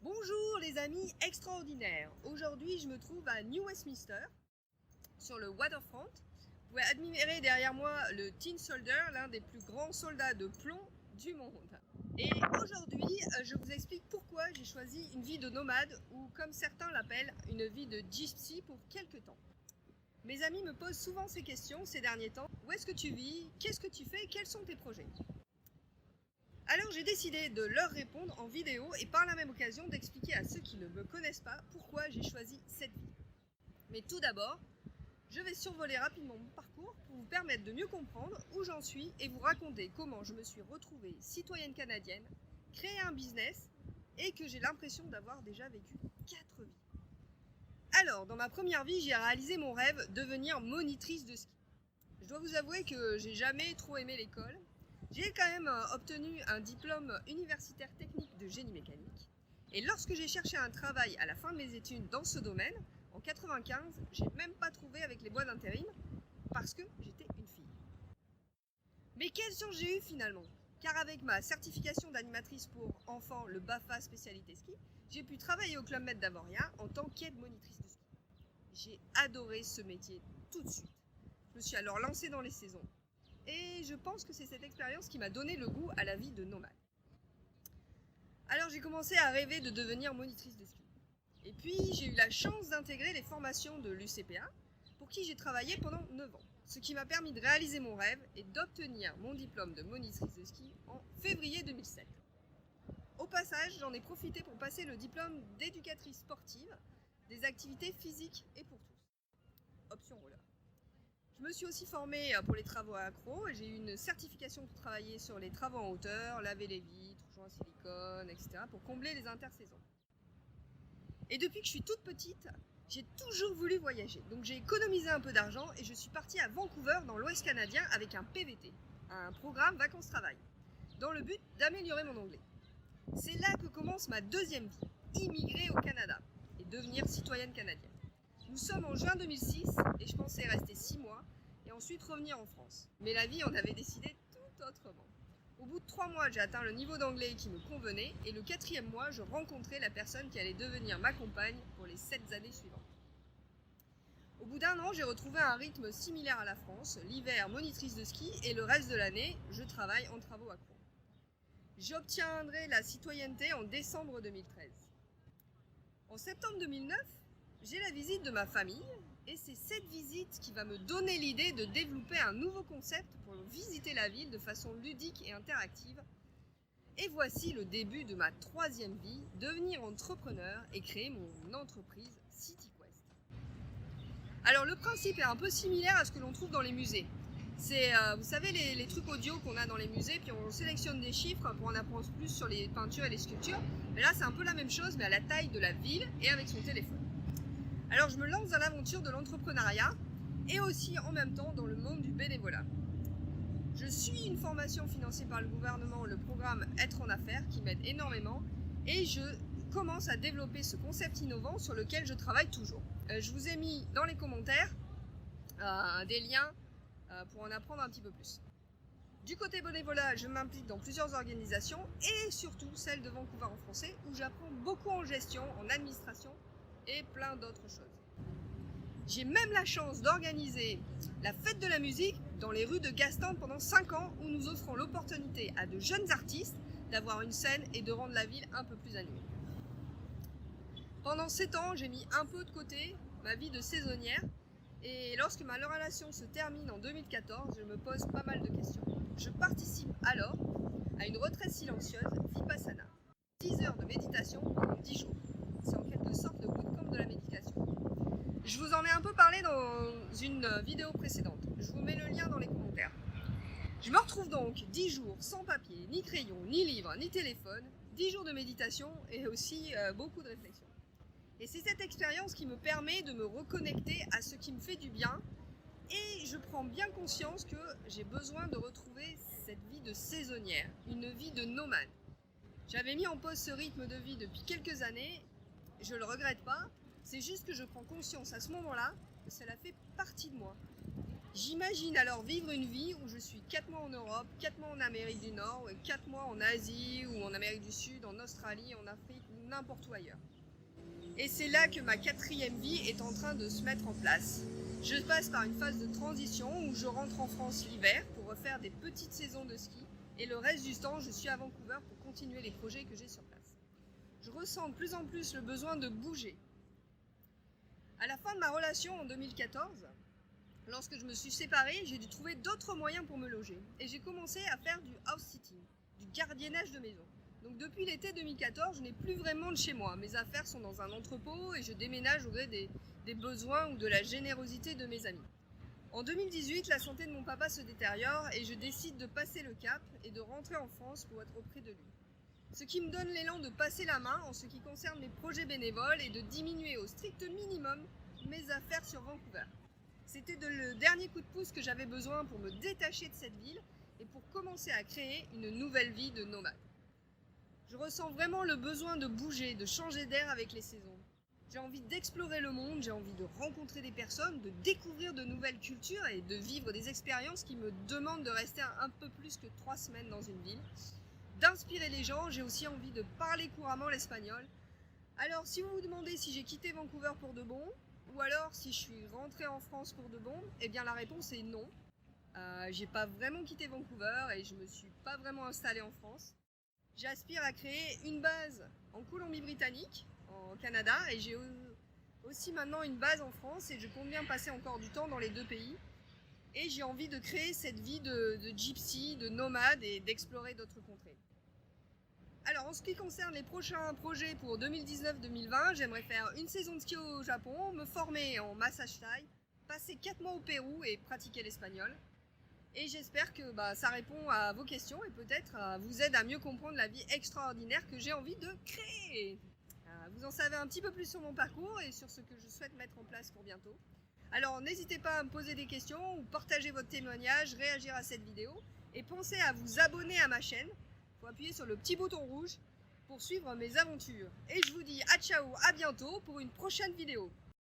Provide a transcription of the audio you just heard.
Bonjour les amis extraordinaires. Aujourd'hui je me trouve à New Westminster, sur le Waterfront. Vous pouvez admirer derrière moi le Tin Soldier, l'un des plus grands soldats de plomb du monde. Et aujourd'hui je vous explique pourquoi j'ai choisi une vie de nomade, ou comme certains l'appellent, une vie de gypsy pour quelques temps. Mes amis me posent souvent ces questions ces derniers temps. Où est-ce que tu vis? Qu'est-ce que tu fais? Quels sont tes projets? Alors j'ai décidé de leur répondre en vidéo et par la même occasion d'expliquer à ceux qui ne me connaissent pas pourquoi j'ai choisi cette vie. Mais tout d'abord, je vais survoler rapidement mon parcours pour vous permettre de mieux comprendre où j'en suis et vous raconter comment je me suis retrouvée citoyenne canadienne, créé un business et que j'ai l'impression d'avoir déjà vécu 4 vies. Alors, dans ma première vie, j'ai réalisé mon rêve, devenir monitrice de ski. Je dois vous avouer que j'ai jamais trop aimé l'école. J'ai quand même obtenu un diplôme universitaire technique de génie mécanique. Et lorsque j'ai cherché un travail à la fin de mes études dans ce domaine, en 95, j'ai même pas trouvé avec les boîtes d'intérim parce que j'étais une fille. Mais quelle chance j'ai eu finalement! Car avec ma certification d'animatrice pour enfants, le BAFA spécialité ski, j'ai pu travailler au Club Med d'Avoria en tant qu'aide monitrice de ski. J'ai adoré ce métier tout de suite. Je me suis alors lancée dans les saisons. Et je pense que c'est cette expérience qui m'a donné le goût à la vie de nomade. Alors j'ai commencé à rêver de devenir monitrice de ski. Et puis j'ai eu la chance d'intégrer les formations de l'UCPA, pour qui j'ai travaillé pendant 9 ans. Ce qui m'a permis de réaliser mon rêve et d'obtenir mon diplôme de monitrice de ski en février 2007. Au passage, j'en ai profité pour passer le diplôme d'éducatrice sportive des activités physiques et pour tous. Option roller. Je me suis aussi formée pour les travaux accros et j'ai eu une certification pour travailler sur les travaux en hauteur, laver les vitres, joints silicone, etc. pour combler les intersaisons. Et depuis que je suis toute petite, j'ai toujours voulu voyager. Donc j'ai économisé un peu d'argent et je suis partie à Vancouver dans l'Ouest canadien avec un PVT, un programme vacances-travail, dans le but d'améliorer mon anglais. C'est là que commence ma deuxième vie, immigrer au Canada et devenir citoyenne canadienne. Nous sommes en juin 2006 et je pensais rester 6 mois et ensuite revenir en France. Mais la vie en avait décidé tout autrement. Au bout de 3 mois, j'ai atteint le niveau d'anglais qui me convenait et le 4e mois, je rencontrais la personne qui allait devenir ma compagne pour les 7 années suivantes. Au bout d'1 an, j'ai retrouvé un rythme similaire à la France, l'hiver monitrice de ski et le reste de l'année, je travaille en travaux accros. J'obtiendrai la citoyenneté en décembre 2013. En septembre 2009, j'ai la visite de ma famille et c'est cette visite qui va me donner l'idée de développer un nouveau concept pour visiter la ville de façon ludique et interactive. Et voici le début de ma 3e vie, devenir entrepreneur et créer mon entreprise CityQuest. Alors le principe est un peu similaire à ce que l'on trouve dans les musées. C'est, vous savez, les trucs audio qu'on a dans les musées, puis on sélectionne des chiffres pour en apprendre plus sur les peintures et les sculptures. Mais là c'est un peu la même chose, mais à la taille de la ville et avec son téléphone. Alors je me lance dans l'aventure de l'entrepreneuriat et aussi en même temps dans le monde du bénévolat. Je suis une formation financée par le gouvernement, le programme Être en affaires qui m'aide énormément et je commence à développer ce concept innovant sur lequel je travaille toujours. Je vous ai mis dans les commentaires des liens pour en apprendre un petit peu plus. Du côté bénévolat, je m'implique dans plusieurs organisations et surtout celle de Vancouver en français où j'apprends beaucoup en gestion, en administration et plein d'autres choses. J'ai même la chance d'organiser la fête de la musique dans les rues de Gastown pendant 5 ans où nous offrons l'opportunité à de jeunes artistes d'avoir une scène et de rendre la ville un peu plus animée. Pendant 7 ans, j'ai mis un peu de côté ma vie de saisonnière et lorsque ma relation se termine en 2014, je me pose pas mal de questions. Je participe alors à une retraite silencieuse Vipassana, 10 heures de méditation pendant 10 jours. C'est en quelque sorte le bootcamp de la méditation. Je vous en ai un peu parlé dans une vidéo précédente. Je vous mets le lien dans les commentaires. Je me retrouve donc 10 jours sans papier, ni crayon, ni livre, ni téléphone, 10 jours de méditation et aussi beaucoup de réflexion. Et c'est cette expérience qui me permet de me reconnecter à ce qui me fait du bien et je prends bien conscience que j'ai besoin de retrouver cette vie de saisonnière, une vie de nomade. J'avais mis en pause ce rythme de vie depuis quelques années. Je ne le regrette pas, c'est juste que je prends conscience à ce moment-là que cela fait partie de moi. J'imagine alors vivre une vie où je suis 4 mois en Europe, 4 mois en Amérique du Nord, 4 mois en Asie ou en Amérique du Sud, en Australie, en Afrique ou n'importe où ailleurs. Et c'est là que ma 4e vie est en train de se mettre en place. Je passe par une phase de transition où je rentre en France l'hiver pour refaire des petites saisons de ski et le reste du temps je suis à Vancouver pour continuer les projets que j'ai sur place. Je ressens de plus en plus le besoin de bouger. À la fin de ma relation en 2014, lorsque je me suis séparée, j'ai dû trouver d'autres moyens pour me loger et j'ai commencé à faire du house-sitting, du gardiennage de maison. Donc depuis l'été 2014, je n'ai plus vraiment de chez moi. Mes affaires sont dans un entrepôt et je déménage au gré des besoins ou de la générosité de mes amis. En 2018, la santé de mon papa se détériore et je décide de passer le cap et de rentrer en France pour être auprès de lui. Ce qui me donne l'élan de passer la main en ce qui concerne mes projets bénévoles et de diminuer au strict minimum mes affaires sur Vancouver. C'était le dernier coup de pouce que j'avais besoin pour me détacher de cette ville et pour commencer à créer une nouvelle vie de nomade. Je ressens vraiment le besoin de bouger, de changer d'air avec les saisons. J'ai envie d'explorer le monde, j'ai envie de rencontrer des personnes, de découvrir de nouvelles cultures et de vivre des expériences qui me demandent de rester un peu plus que 3 semaines dans une ville. D'inspirer les gens, j'ai aussi envie de parler couramment l'espagnol. Alors si vous vous demandez si j'ai quitté Vancouver pour de bon, ou alors si je suis rentrée en France pour de bon, eh bien la réponse est non. J'ai pas vraiment quitté Vancouver et je me suis pas vraiment installée en France. J'aspire à créer une base en Colombie-Britannique, en Canada, et j'ai aussi maintenant une base en France et je compte bien passer encore du temps dans les 2 pays. Et j'ai envie de créer cette vie de gypsy, de nomade et d'explorer d'autres contrées. Alors en ce qui concerne les prochains projets pour 2019-2020, j'aimerais faire une saison de ski au Japon, me former en massage thaï, passer 4 mois au Pérou et pratiquer l'espagnol. Et j'espère que ça répond à vos questions et peut-être vous aide à mieux comprendre la vie extraordinaire que j'ai envie de créer. Vous en savez un petit peu plus sur mon parcours et sur ce que je souhaite mettre en place pour bientôt. Alors n'hésitez pas à me poser des questions ou partager votre témoignage, réagir à cette vidéo et pensez à vous abonner à ma chaîne. Il faut appuyer sur le petit bouton rouge pour suivre mes aventures. Et je vous dis à ciao, à bientôt pour une prochaine vidéo.